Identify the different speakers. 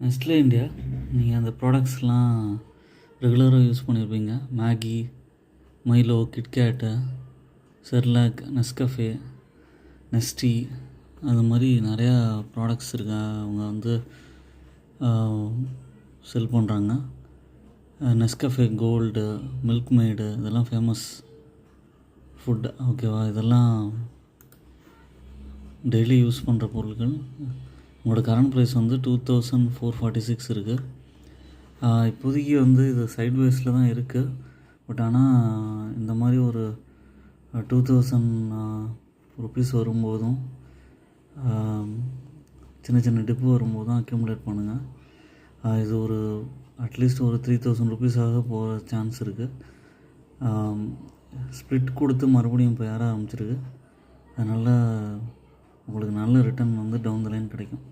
Speaker 1: Nestle India நீங்கள் அந்த ப்ராடக்ட்ஸ்லாம் ரெகுலராக யூஸ் பண்ணியிருப்பீங்க. Maggi, Milo, KitKat, Cerelac, Nescafe, Nestea அது மாதிரி நிறையா ப்ராடக்ட்ஸ் இருக்கா அவங்க வந்து செல் பண்ணுறாங்க. நெஸ்கஃபே கோல்டு, மில்க் மெய்டு இதெல்லாம் ஃபேமஸ் ஃபுட். ஓகேவா, இதெல்லாம் டெய்லி யூஸ் பண்ணுற பொருட்கள். உங்களோட கரண்ட் ப்ரைஸ் வந்து 2446 இருக்குது. இப்போதைக்கு வந்து இது சைட்வேஸில் தான் இருக்குது. பட் ஆனால் இந்த மாதிரி ஒரு 2000 ருபீஸ் வரும்போதும் சின்ன சின்ன டிப்பு வரும்போதும் அக்யூமுலேட் பண்ணுங்கள். இது ஒரு அட்லீஸ்ட் ஒரு 3000 ருபீஸாக போகிற சான்ஸ் இருக்குது. ஸ்ப்ளிட் கொடுத்து மறுபடியும் இப்போ ஏற ஆரம்பிச்சிருக்கு. அதனால் உங்களுக்கு நல்ல ரிட்டர்ன் வந்து டவுன் த லைன் கிடைக்கும்.